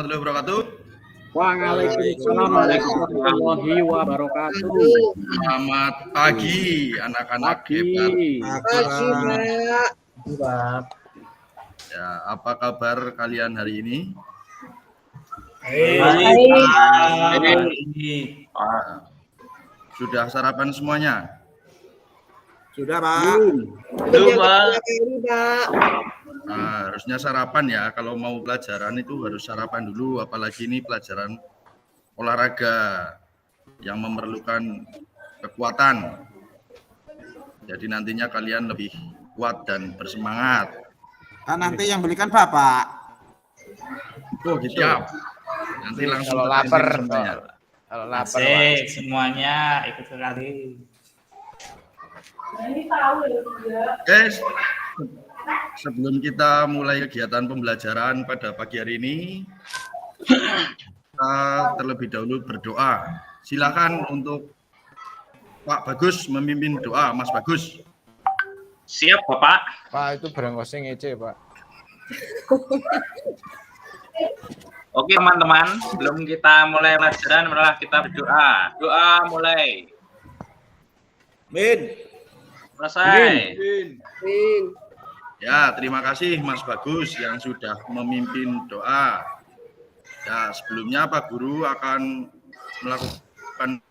warahmatullahi wabarakatuh. Waalaikumsalam warahmatullahi wabarakatuh. Selamat pagi anak-anak hebat. Pak. Ya, apa kabar kalian hari ini? Sudah sarapan semuanya? Sudah, Pak. Belum, Pak. Nah, harusnya sarapan ya. Kalau mau pelajaran itu harus sarapan dulu. Apalagi ini pelajaran olahraga yang memerlukan kekuatan. Jadi nantinya kalian lebih kuat dan bersemangat. Nanti yang belikan Bapak. Oh gitu. Siap. Nanti langsung kalau lapar semuanya. Kalau lapar semuanya ikut sekali. Guys, sebelum kita mulai kegiatan pembelajaran pada pagi hari ini, kita terlebih dahulu berdoa. Silakan untuk Pak Bagus memimpin doa, Mas Bagus. Siap, Bapak. Pak, itu berengkosnya ngece, Pak. Oke, teman-teman. Sebelum kita mulai pelajaran, malah kita berdoa. Doa mulai. Min. Selesai. Ya, terima kasih Mas Bagus yang sudah memimpin doa. Ya, sebelumnya Pak Guru akan melakukan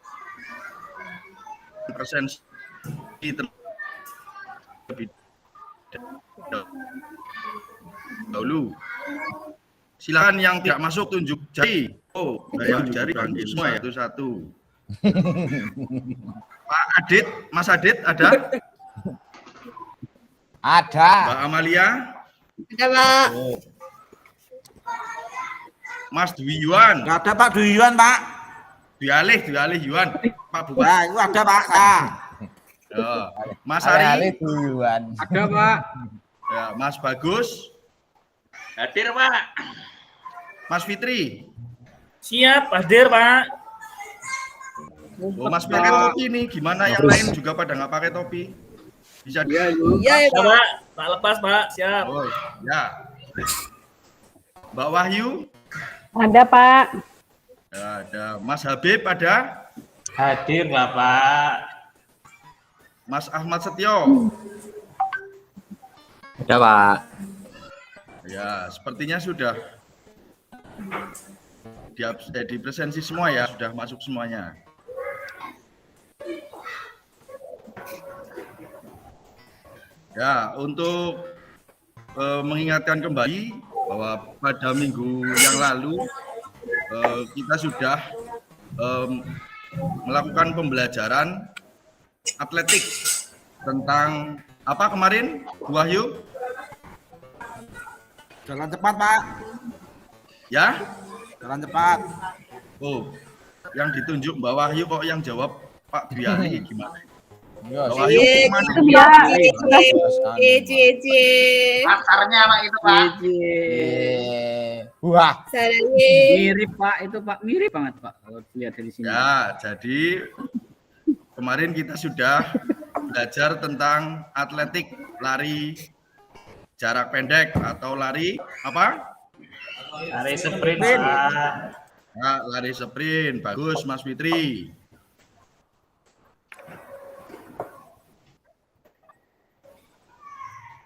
presentasi terlebih dahulu. Silakan yang tidak masuk tunjuk jari. Oh, banyak jari kan semua ya, itu satu. Pak Adit, Mas Adit ada? Ada. Mbak Amalia? Ada, Pak. Oh. Mas Dwi Yuan? Enggak ada Pak Dwi Yuan, Pak. Dwi Alih Yuan. Pak Bupati. Nah, itu ada Pak. Ya. Mas Ari? Yuan. Ada, Pak. Ya, Mas Bagus? Hadir, Pak. Mas Fitri? Siap, hadir, Pak. Oh, Mas pakai topi nih. Gimana yang lain juga pada nggak pakai topi? Bisa Iya, Siap, Pak. Tak lepas, Pak. Siap. Oh, ya. Mbak Wahyu? Ada, Pak. Ya, ada. Mas Habib ada? Hadir, Bapak. Mas Ahmad Setio? Ada, Pak. Ya, sepertinya sudah di presensi semua ya, sudah masuk semuanya. Ya, untuk mengingatkan kembali bahwa pada minggu yang lalu kita sudah melakukan pembelajaran atletik tentang apa kemarin, Bu Wahyu? Jalan cepat, Pak. Ya? Jalan cepat. Oh, yang ditunjuk Mbak Wahyu kok yang jawab Pak Dwi Ali gimana? Ya, Mbak Wahyu kemana? Pasarnya, Pak, itu, Pak. Wah. Mirip, Pak. Itu, Pak. Mirip banget, Pak. Kalau lihat dari sini. Ya, jadi kemarin kita sudah belajar tentang atletik lari jarak pendek atau lari apa? Lari sprint, Pak. Nah, lari sprint. Bagus, Mas Fitri.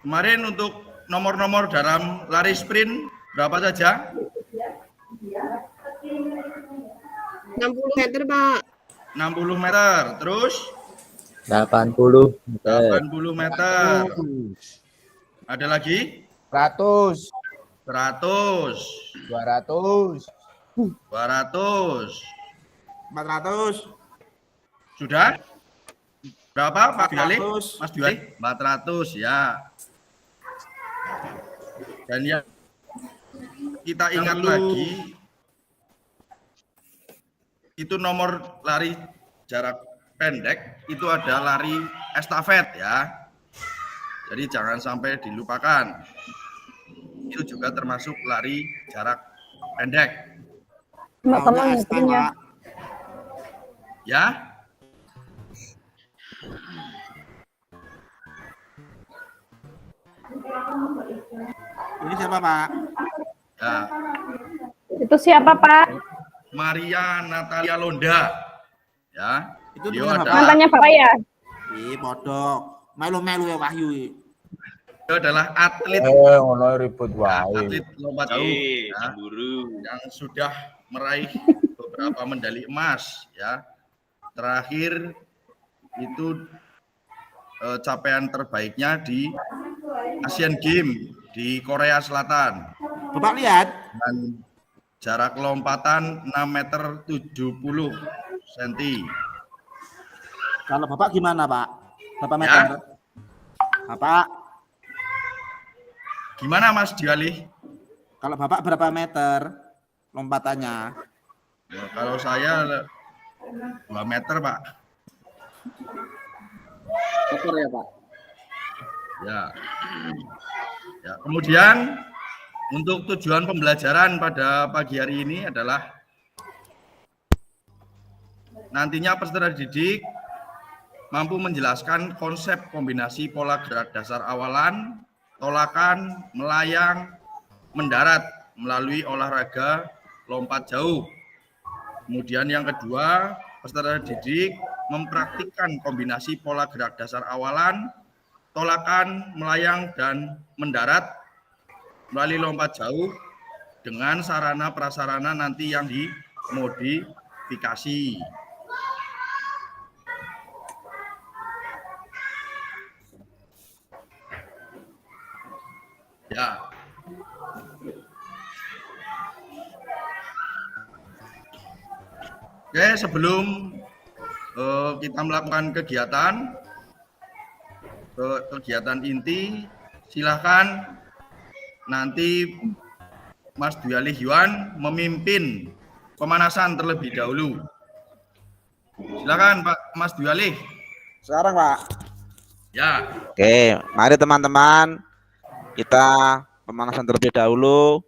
Kemarin untuk nomor-nomor dalam lari sprint berapa saja? 60 meter, Pak. 60 meter. Terus 80 meter. 80 meter. Ada lagi? 100. 100. 200. 200. 400. Sudah? Berapa Pak Dwi? 400. Mas Dwi? 400 ya. Dan yang kita ingat lagi itu nomor lari jarak pendek itu ada lari estafet ya. Jadi jangan sampai dilupakan. Itu juga termasuk lari jarak pendek. Teman-teman punya. Ya. Ini siapa, Pak? Ya. Itu Itu siapa, Pak? Maria Natalia Londa. Ya. Itu Beliau dengan adalah, Mantannya Bapak ya? Podok. Melu-melu ya Wahyu. beliau adalah atlet ngono ribut wae. atlet lompat jauh ya, cemburu. yang sudah meraih beberapa medali emas ya. Terakhir itu capaian terbaiknya di Asian Games di Korea Selatan. Bapak lihat. Dan jarak lompatan 6 meter 70 cm. Kalau Bapak gimana, Pak? Berapa Ya. meter? Bapak, Gimana Mas Dialih? kalau Bapak berapa meter lompatannya? Ya, kalau saya 2 meter Pak. Kotor ya Pak. Ya. Ya, kemudian untuk tujuan pembelajaran pada pagi hari ini adalah nantinya peserta didik mampu menjelaskan konsep kombinasi pola gerak dasar awalan, tolakan, melayang, mendarat melalui olahraga lompat jauh. Kemudian yang kedua, peserta didik mempraktikkan kombinasi pola gerak dasar awalan, tolakan, melayang, dan mendarat melalui lompat jauh dengan sarana prasarana nanti yang dimodifikasi. Ya. Oke, sebelum kita melakukan kegiatan inti, silakan nanti Mas Dwi Yuan memimpin pemanasan terlebih dahulu. Silakan Pak Mas Dwi. Sekarang, Pak. Ya. Oke, mari teman-teman kita pemanasan terlebih dahulu.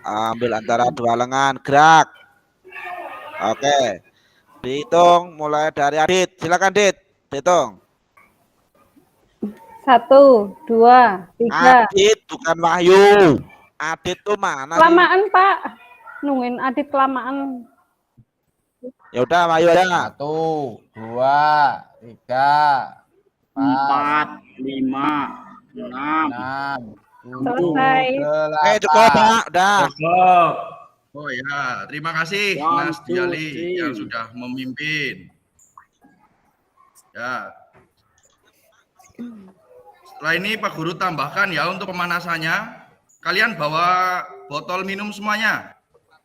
Ambil antara dua lengan, gerak. Oke. Dihitung mulai dari Adit. Silakan Dit, dihitung. 1, 2, 3. Adit bukan Wahyu. Adit tuh mana sih? Kelamaan, Pak. Nungguin Adit kelamaan. Ya udah Wahyu aja. 1, 2, 3, 4, 5, 6. 6, Selesai. 7, cukup Pak, udah. Oh ya, terima kasih 1, Mas Dwi 2, 3. yang sudah memimpin. Ya. Setelah ini Pak Guru tambahkan ya untuk pemanasannya. Kalian bawa botol minum semuanya,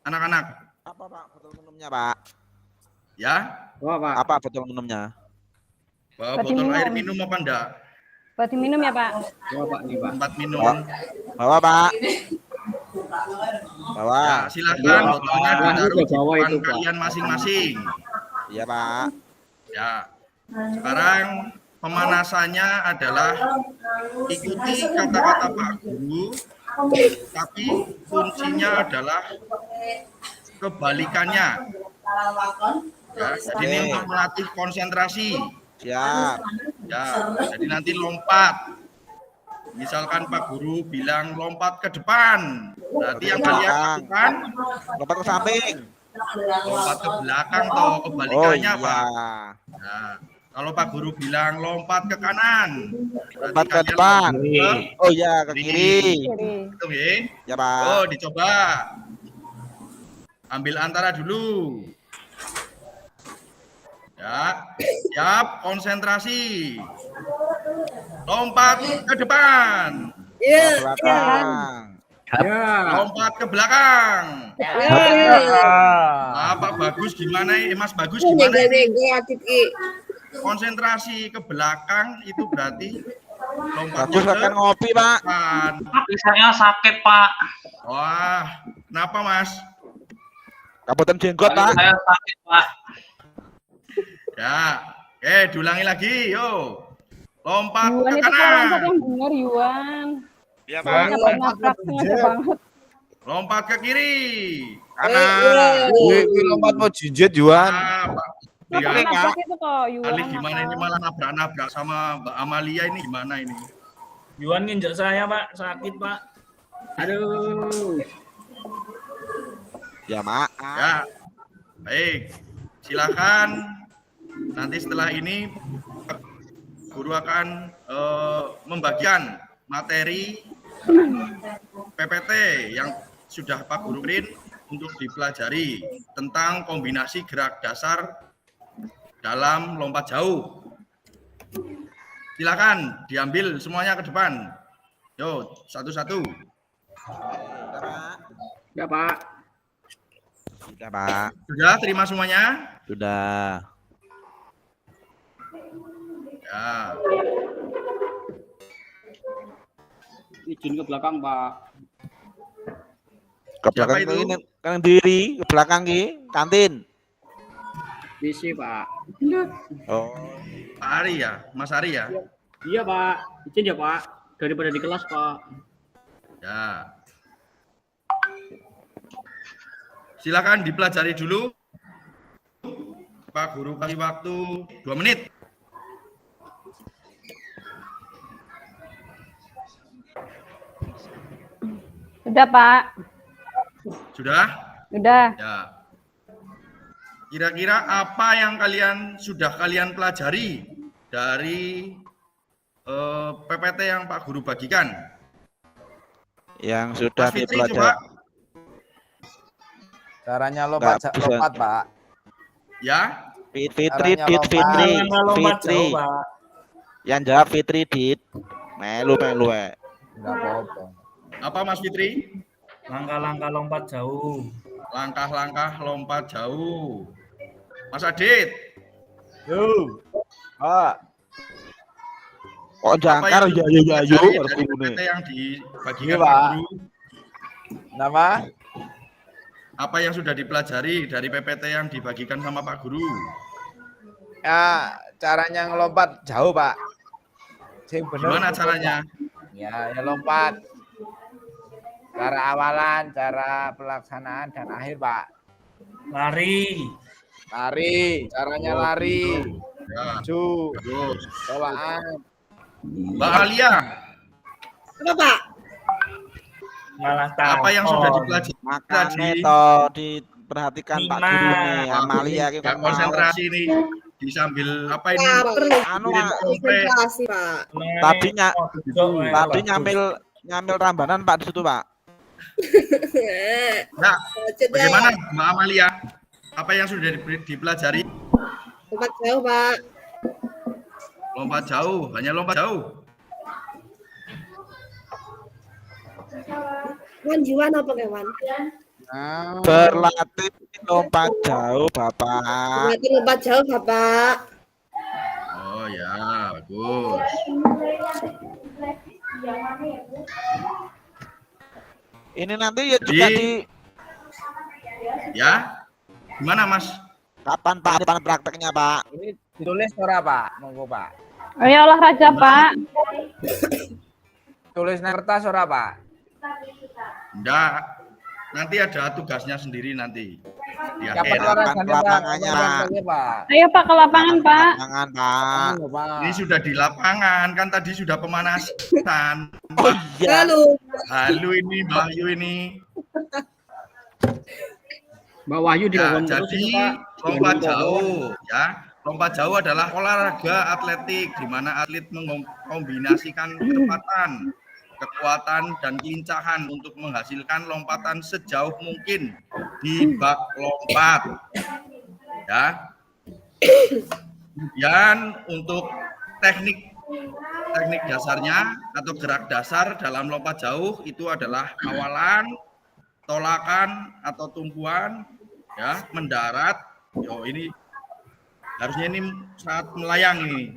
anak-anak. Apa Pak botol minumnya Pak? Ya, Wah Pak. Apa botol minumnya? bawa Buat botol diminum. air minum apa enggak? Buat diminum ya, Pak. Wah Pak nih Pak. Tempat minum. Bawa Pak. Bawa. Ya, silakan Bawa, botolnya Pak. ditaruh di Bawa depan itu, Pak. kalian masing-masing. Iya Pak. Ya. Sekarang pemanasannya adalah ikuti kata-kata Pak Guru, tapi kuncinya adalah kebalikannya. Ya, jadi ini untuk melatih konsentrasi. Siap. Ya, jadi nanti lompat. Misalkan Pak Guru bilang lompat ke depan, berarti yang kalian lakukan Lompat ke samping. lompat ke belakang atau Oh kebalikannya, iya. Pak. Nah, kalau Pak Guru bilang lompat ke kanan, berarti Lompat ke kalian depan. lompat Oh iya ke kiri. Kiri. Gitu, ya. Ya Pak. Oh, dicoba. Ambil antara dulu. Ya, siap, konsentrasi. Lompat ke depan. Ke Iya. belakang. Ya. Lompat ke belakang. Iya. Nah, Pak Bagus gimana ini? Mas Bagus gimana ini? Nego Adit ki. Konsentrasi ke belakang itu berarti lompatnya Bagus ke akan ngopi Pak. depan. Tapi saya sakit Pak. Wah, kenapa Mas? Kabupaten jenggot Kaki Pak. saya sakit Pak. Ya, diulangi lagi, yo. Lompat Yuan ke itu kalau lompat kanan. yang benar, Yuan. Iya Soalnya Pak. nabrak sengaja banget. Lompat ke kiri. Kanan. Wih, lompat mau jinjet Juan. Nah, Pak. Kenapa Ya, nabrak itu kok, Yuan? Ali gimana ini malah nabrak-nabrak sama Mbak Amalia ini gimana ini? Yuan nginjak saya Pak, sakit Pak. Aduh. Ya maaf. Ya, baik. Silakan. Nanti setelah ini guru akan membagikan materi PPT yang sudah Pak Guru print untuk dipelajari tentang kombinasi gerak dasar dalam lompat jauh. Silakan diambil semuanya ke depan. Yo, satu-satu. Ya Pak. Sudah Pak. Sudah terima semuanya? Sudah. Ya. Izin ke belakang Pak. Ke Siapa belakang itu? ini, kan diri, ke belakang ki, kantin. Misi Pak. Oh. Pak Ari ya, Mas Ari ya. Iya Pak. Izin ya Pak. Daripada di kelas Pak. Ya. Silakan dipelajari dulu. Pak Guru kasih waktu 2 menit. Sudah, Pak. Sudah? Sudah. Ya. Kira-kira apa yang sudah kalian pelajari dari PPT yang Pak Guru bagikan? Yang sudah Mas Fitri coba. dipelajari. Caranya Nggak bisa. lompat, Pak. Ya. Fitri, Caranya Dit, lompat. Fitri, lompat Fitri. jauh, Pak. Yang jawab Fitri, Dit. Melu. Enggak apa-apa. Apa Mas Fitri? Langkah-langkah lompat jauh. Langkah-langkah lompat jauh. Mas Adit, Yo. Pak. Kok jangkar ya dipelajari yo dari gurune. PPT yang dibagikan Iya, Pak Pak. Guru? Nama? Apa yang sudah dipelajari dari PPT yang dibagikan sama Pak Guru? Ya, caranya ngelompat jauh, Pak. Sing bener. Gimana caranya? Ya lompat. Cara awalan, cara pelaksanaan dan akhir, Pak. Lari. Lari, caranya lari. Ya, Maju, bagus. tolaan. Mbak Alia, Apa, Pak? Malah apa yang sudah dipelajari Makanya tadi? toh diperhatikan Pak Lima. Guru nih, Amalia ki Nggak kan mau. konsentrasi nih, disambil apa ini? Lapar. Anu Kirim Pak, komple. Konsentrasi, Pak. tadi nyambil rambanan Pak di situ Pak. Nah, Lanjut, bagaimana ya. Mbak Amalia? Apa yang sudah dipelajari? Lompat jauh, Pak. Lompat jauh, hanya lompat jauh. Wan Jiwan apa kewan? Nah, Berlatih lompat jauh Bapak. Berarti lompat jauh, Bapak. Oh ya, bagus. Ini nanti ya juga Di- di Ya, gimana Mas? kapan Pak depan prakteknya Pak? ini ditulis ora, Pak? Monggo, Pak. Ayo olahraga, Pak. Tulis nang kertas ora, Pak? Enggak, nanti ada tugasnya sendiri nanti. Di Kapan akhir. olahraganya, Pak? lapangannya, Kapan Pak. olahraganya, Pak? Ayo, Pak, ke lapangan, Pak. Jangan Pak. Monggo, Pak. Ini sudah di lapangan, kan tadi sudah pemanasan. Oh iya. Lalu, Halu ini, Mbak Ayu ini. Mbak Wahyu di Ya, bawah terus jadi itu, Pak. lompat jauh, ya. Lompat jauh adalah olahraga atletik di mana atlet mengkombinasikan kecepatan, kekuatan, dan kelincahan untuk menghasilkan lompatan sejauh mungkin di bak lompat. Ya. Kemudian untuk teknik dasarnya atau gerak dasar dalam lompat jauh itu adalah awalan, tolakan atau tumpuan, ya, mendarat. Yo, ini harusnya ini saat melayang ini.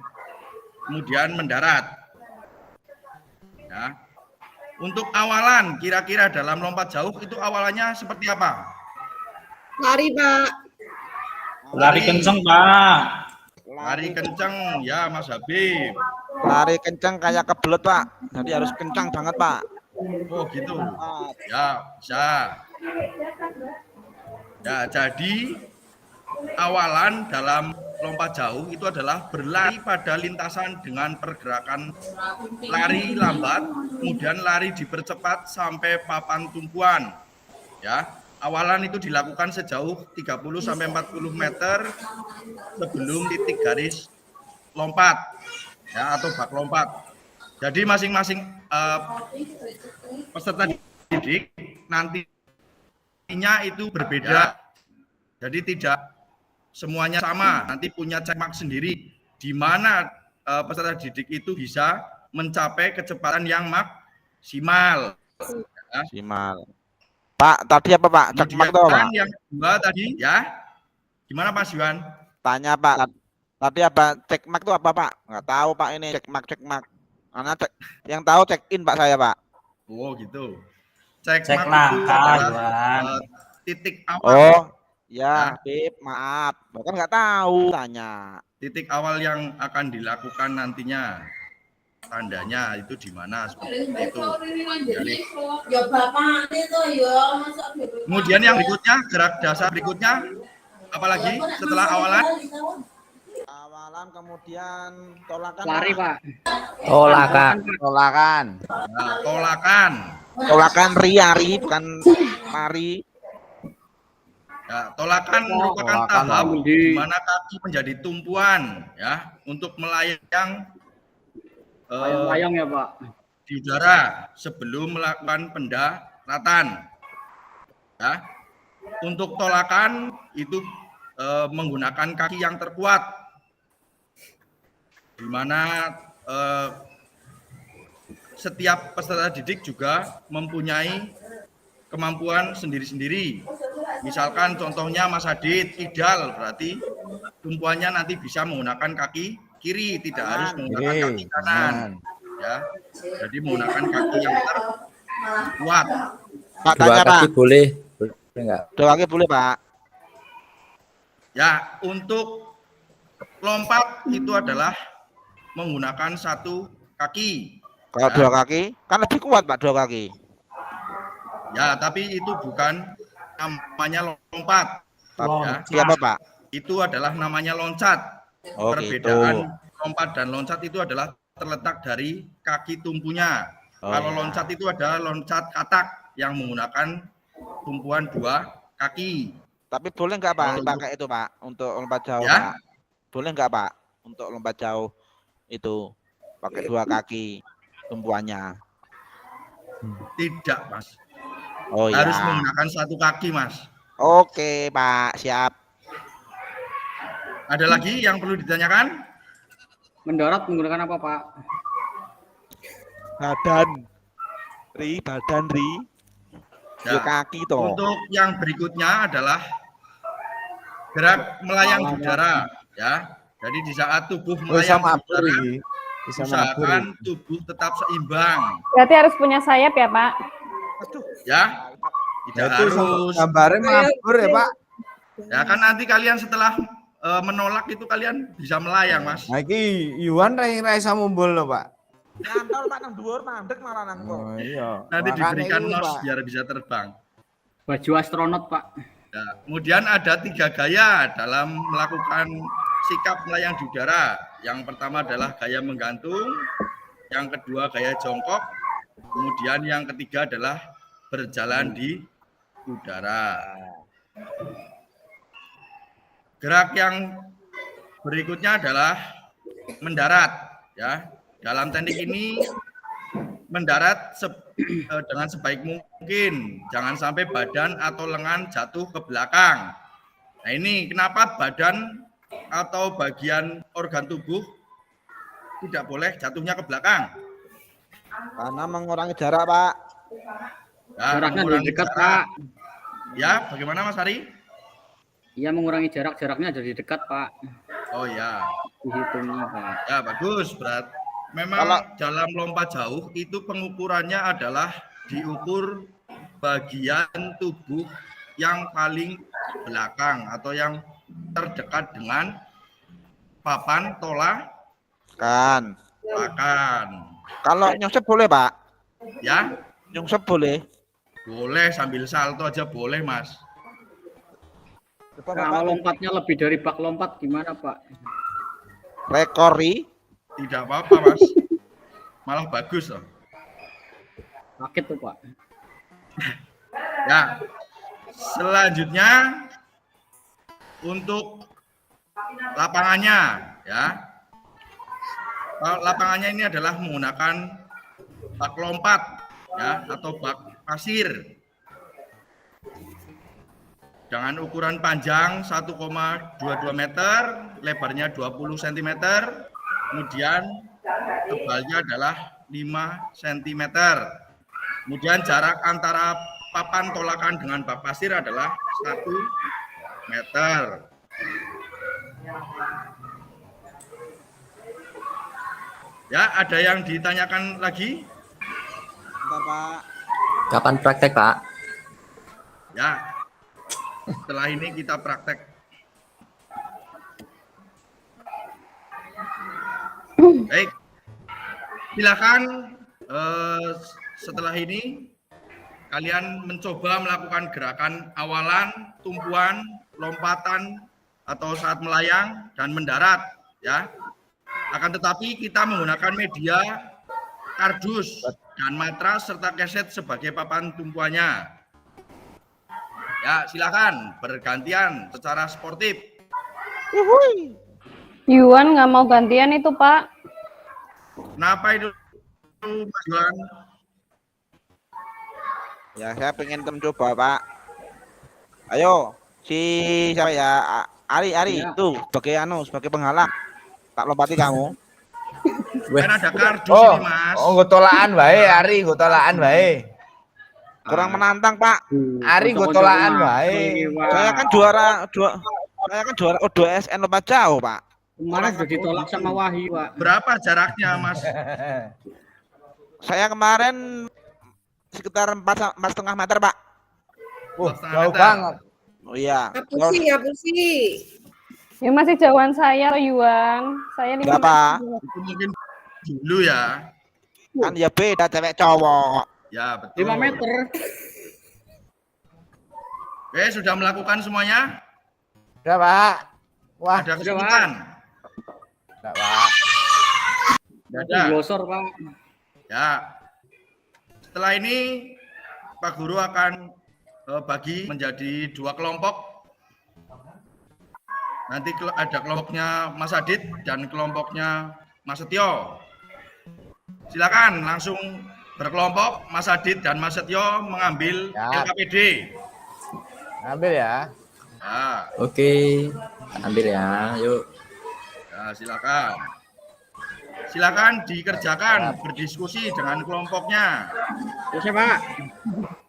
Kemudian mendarat. Ya. Untuk awalan, kira-kira dalam lompat jauh itu awalannya seperti apa? lari, Pak. Lari kenceng, Pak. Lari kenceng, ya Mas Habib. Lari kencang kayak kebelet Pak. Jadi harus kencang banget Pak. Oh gitu. Ya, bisa. Ya, jadi awalan dalam lompat jauh itu adalah berlari pada lintasan dengan pergerakan lari lambat, kemudian lari dipercepat sampai papan tumpuan. Ya, awalan itu dilakukan sejauh 30 sampai 40 meter sebelum titik garis lompat ya atau bak lompat. Jadi masing-masing peserta didik nantinya itu berbeda. Jadi tidak semuanya sama, nanti punya checkmark sendiri di mana peserta didik itu bisa mencapai kecepatan yang maksimal. Maksimal. Pak, tadi apa Pak? Checkmark itu apa, Pak? Yang kedua tadi ya. Gimana Pak Yuan? Tanya Pak. Tadi apa? Checkmark itu apa Pak? Nggak tahu Pak ini checkmark. Karena yang tahu check in Pak saya Pak. Oh gitu. Cek Checkmark itu langkah, adalah Yuan. titik awal. Oh, ya, Pip, maaf. Bahkan nggak tahu tanya. Titik awal yang akan dilakukan nantinya. Tandanya itu di mana seperti itu. Kemudian yang berikutnya, gerak dasar berikutnya, apalagi setelah awalan? Awalan kemudian tolakan. Lari, Pak. Tolakan. Tolakan. Nah, tolakan. Tolakan riari bukan mari. Ya, tolakan merupakan tahap di mana kaki menjadi tumpuan ya untuk melayang Layang ya, Pak. di udara sebelum melakukan pendaratan. Ya. Untuk tolakan itu menggunakan kaki yang terkuat, di mana setiap peserta didik juga mempunyai kemampuan sendiri-sendiri. Misalkan contohnya Mas Adit ideal, berarti tumpuannya nanti bisa menggunakan kaki kiri, tidak harus menggunakan kaki kanan. Ya, jadi menggunakan kaki yang terkuat. Pak Dua tanya Pak. kaki boleh enggak? Dua kaki boleh Pak. Ya, untuk lompat itu adalah menggunakan satu kaki. Kalau dua kaki kan lebih kuat Pak, dua kaki. Ya, tapi itu bukan namanya lompat. Ya, Siapa Pak? itu adalah namanya loncat. Oh, Perbedaan gitu. lompat dan loncat itu adalah terletak dari kaki tumpunya. Oh, Kalau iya. loncat itu adalah loncat katak yang menggunakan tumpuan dua kaki. Tapi boleh nggak Pak Kalau dipakai itu Pak untuk lompat jauh Ya. Pak? Boleh nggak Pak untuk lompat jauh itu pakai dua kaki tumpuannya? Tidak, Mas. Oh Harus iya. menggunakan satu kaki, Mas. Oke Pak, siap. Ada lagi yang perlu ditanyakan? Mendarat menggunakan apa, Pak? Badan ri. Dua Ya. kaki toh. Untuk yang berikutnya adalah gerak melayang di udara, ya. Jadi di saat tubuh melayang di udara, usahakan tubuh tetap seimbang, Berarti harus punya sayap ya, Pak? ya. Tidak harus. Gambarnya mabur ya Pak. Ya kan nanti kalian setelah menolak itu kalian bisa melayang, Mas. Nah, iki Yuan rai samumbul loh Pak. Nyantol Pak nang dhuwur mandek malah nang kok. Oh iya. Nanti Makanya diberikan ini, nos Pak. biar bisa terbang. Baju astronot, Pak. Ya. Kemudian ada 3 gaya dalam melakukan sikap melayang di udara. Yang pertama adalah gaya menggantung, yang kedua gaya jongkok, kemudian yang ketiga adalah berjalan di udara. Gerak yang berikutnya adalah mendarat, ya. Dalam teknik ini mendarat dengan sebaik mungkin, jangan sampai badan atau lengan jatuh ke belakang. Nah, ini kenapa badan atau bagian organ tubuh tidak boleh jatuhnya ke belakang? Karena mengurangi jarak Pak. Ya, Jaraknya mengurangi jadi dekat, jarak. Pak. Ya, bagaimana Mas Ari? Iya, mengurangi jaraknya jadi dekat, Pak. Oh ya, Dihitungnya, Pak. ya bagus, berat. Memang dalam lompat jauh itu pengukurannya adalah diukur bagian tubuh yang paling belakang atau yang terdekat dengan papan tolakan. Kan. Kalau nyungsep boleh Pak? Ya, Nyungsep boleh. boleh sambil salto aja boleh, Mas. Kalau lompatnya lebih dari bak lompat gimana, Pak? Rekori. Tidak apa-apa, Mas. Malah bagus loh. Sakit tuh, Pak. Ya. Selanjutnya untuk lapangannya ya. Lapangannya ini adalah menggunakan bak lompat ya atau bak pasir. Dengan ukuran panjang 1,22 meter, lebarnya 20 cm, kemudian tebalnya adalah 5 cm. Kemudian jarak antara papan tolakan dengan bak pasir adalah 1 meter. Ya, ada yang ditanyakan lagi? Bentar, Pak. Kapan praktek, Pak? Ya, setelah ini kita praktek. Baik, silakan setelah ini kalian mencoba melakukan gerakan awalan, tumpuan, lompatan, atau saat melayang dan mendarat, ya. Akan tetapi kita menggunakan media kardus dan matras serta keset sebagai papan tumpuannya. Ya, silakan bergantian secara sportif. Yuan nggak mau gantian itu, Pak. Kenapa itu, Mas Yuan? Ya, saya pengen mencoba, Pak. Ayo, si siapa ya? Ari, Ya. tuh sebagai penghalang. Tak lompati kamu. Kan ada kardus ini, Mas. Oh, gotolaan wae, Ari, gotolaan wae. Kurang menantang, Pak. Ari gotolaan wae. Saya kan juara O2SN lompat jauh, Pak. Kemarin sudah ditolak sama Wahyu, Pak. Berapa jaraknya, Mas? Saya kemarin sekitar 4,5 meter, Pak. Wah, 4,5 jauh meter. banget. Oh iya. Ngapusi. Ya masih jauhan saya loh, Yuan. Saya 5 Berapa? meter. Itu mungkin dulu ya. Kan ya beda cewek cowok. Ya, betul. 5 meter. Oke, sudah melakukan semuanya? Udah, Pak. Wah, Ada kesulitan? enggak, Pak. Tidak ada. Glosor, Pak. Ya. Setelah ini Pak Guru akan bagi menjadi 2 kelompok. Nanti ada kelompoknya Mas Adit dan kelompoknya Mas Setio. Silakan langsung berkelompok. Mas Adit dan Mas Setio mengambil Ya. LKPD. Ambil ya. Ya, Oke, ambil ya, yuk. ya silakan. Silakan dikerjakan, berdiskusi dengan kelompoknya. Oke, Pak.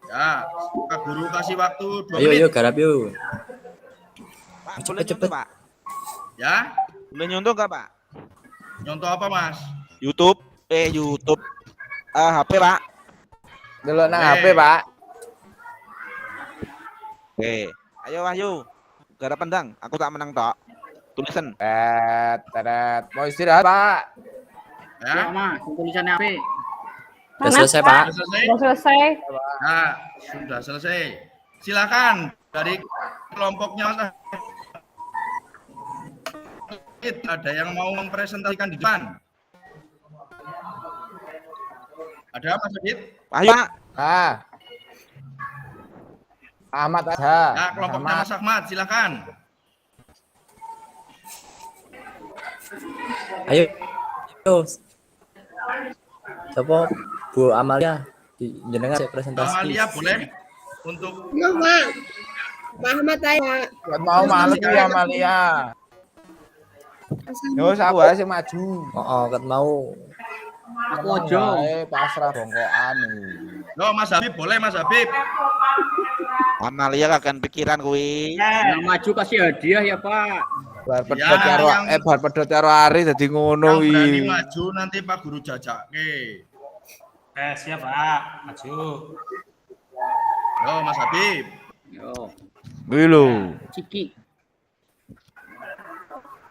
Ya, Pak Guru kasih waktu 2 Ayo, menit. yuk, garap yuk. Pak, Cepet, boleh cepet. nyontoh, Pak? Ya, Boleh nyontoh nggak, Pak? nyontoh apa, Mas? YouTube. HP, Pak. Dulu nang Oke. HP, Pak. Oke. Ayo, Wahyu. Garap pendang. Aku tak menang, tok. Tulisan. Teret. Mau istirahat, Pak. Ya, Ya, Mas. Tulisannya apa? Udah Mana, selesai, Pak? sudah selesai? Udah selesai. Nah, sudah selesai. Silakan dari kelompoknya Mas Adit, ada yang mau mempresentasikan di depan? Ada Mas Adit? Wahyu, Pak. Ah. Ahmad aja. Ya, kelompoknya Mas Ahmad, silakan. Ayo. Ayo. Coba Bu Amalia jenengan saya presentasi. Amalia boleh untuk Iya, Pak. Pak Ahmad saya. Buat mau malu ya, Amalia. Yo, aku aja sing maju. Oh, ket mau. Aku ojo. Wae pasrah bongkoan. Yo, Mas Habib, boleh Mas Habib? Amalia kakan pikiran kuwi. Yang maju kasih hadiah ya, Pak. Bar Ya, pedot karo yang- bar pedot karo Ari dadi ngono Yang berani wi. maju nanti Pak Guru jajake. Siap, Pak. Maju. Yo, Mas Habib. Yo, Kuwi lho. Ciki.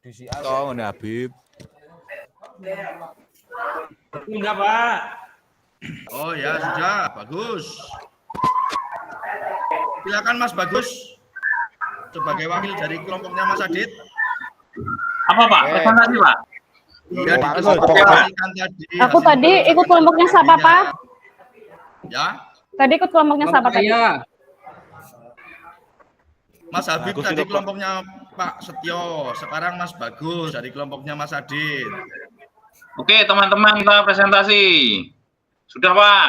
Disi ato ngene Habib. Enggak, Pak. Oh ya, sudah. Bagus. Silakan Mas Bagus. Sebagai wakil dari kelompoknya Mas Adit. Apa, Pak? Presentasi, Pak? Ya, Pak, dipresentasikan tadi. Aku hasil tadi ikut kelompoknya siapa, Pak? Ya, Tadi ikut kelompoknya siapa tadi? Saya. Mas Habib Bagus tadi itu, Pak. kelompoknya Pak Setio, sekarang Mas Bagus dari kelompoknya Mas Adit. Oke, teman-teman kita presentasi. Sudah, Pak?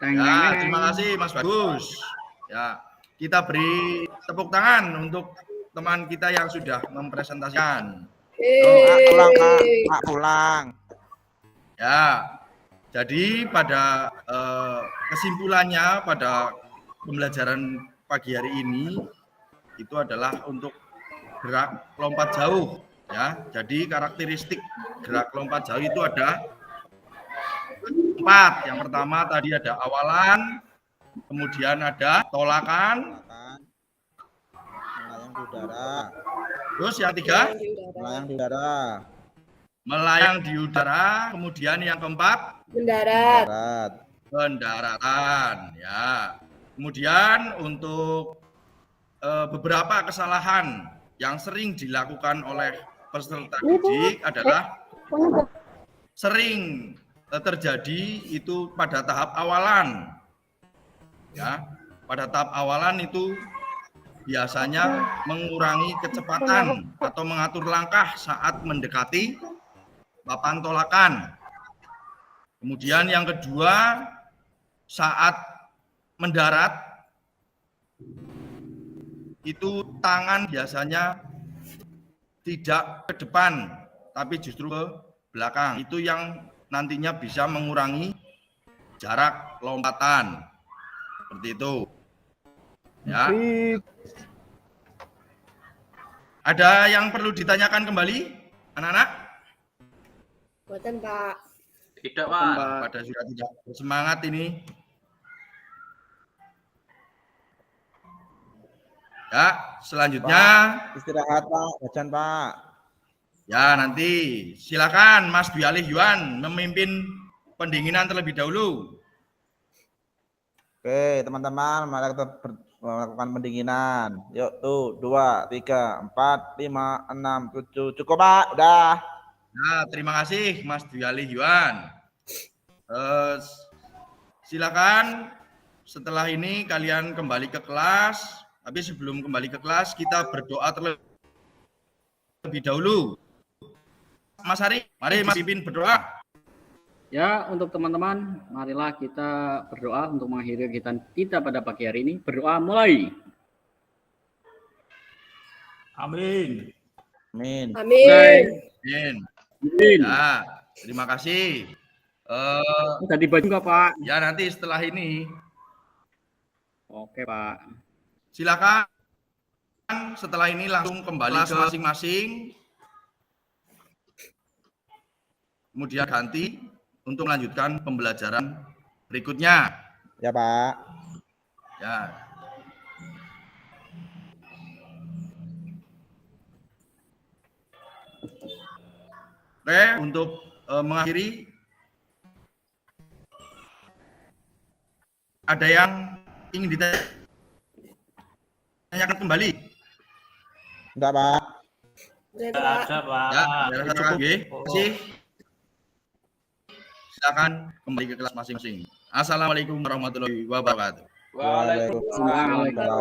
Ya, terima kasih Mas Bagus. Ya, kita beri tepuk tangan untuk teman kita yang sudah mempresentasikan. Pak pulang, Pak pulang. Ya, jadi pada kesimpulannya pada pembelajaran pagi hari ini itu adalah untuk gerak lompat jauh. Ya, jadi karakteristik gerak lompat jauh itu ada 4. Yang pertama tadi ada awalan, kemudian ada tolakan, Melayang di udara. terus yang 3 Melayang di udara. melayang di udara, kemudian yang keempat Mendarat. Darat. pendaratan. Ya, kemudian untuk beberapa kesalahan yang sering dilakukan oleh peserta didik adalah sering terjadi itu pada tahap awalan. Ya, pada tahap awalan itu biasanya mengurangi kecepatan atau mengatur langkah saat mendekati papan tolakan. Kemudian yang kedua, saat mendarat itu tangan biasanya tidak ke depan tapi justru ke belakang. Itu yang nantinya bisa mengurangi jarak lompatan. Seperti itu. Ya. Ada yang perlu ditanyakan kembali, anak-anak? Buatan, Pak. Tidak, Pak. Pada sudah tidak bersemangat ini. Ya, selanjutnya Istirahat, Pak. Jajan, Pak. ya nanti silakan Mas Dwi Alih Yuan memimpin pendinginan terlebih dahulu. Oke, teman-teman, mari kita melakukan pendinginan. Yuk, tuh, 2, 3, 4, 5, 6, 7. Cukup, Pak. Udah. Nah, terima kasih Mas Dwi Alih Yuan. Silakan setelah ini kalian kembali ke kelas. Tapi sebelum kembali ke kelas kita berdoa terlebih dahulu. Mas Hari, mari Mas pimpin berdoa. Ya, untuk teman-teman, marilah kita berdoa untuk mengakhiri kegiatan kita pada pagi hari ini. Berdoa mulai. Amin. Amin. Amin. Amin. Amin. Ya, terima kasih. Tadi baju nggak, Pak? Ya nanti setelah ini Oke, Pak. silakan setelah ini langsung kembali ke masing-masing. Kemudian ganti untuk melanjutkan pembelajaran berikutnya. Ya, Pak. Ya. Oke, untuk mengakhiri ada yang ingin ditanyakan kembali? Enggak, Pak. Udah, Pak. Ada, Pak. Ya, ada satu lagi. Terima kasih. Silakan kembali ke kelas masing-masing. Assalamualaikum warahmatullahi wabarakatuh. Waalaikumsalam. Waalaikumsalam.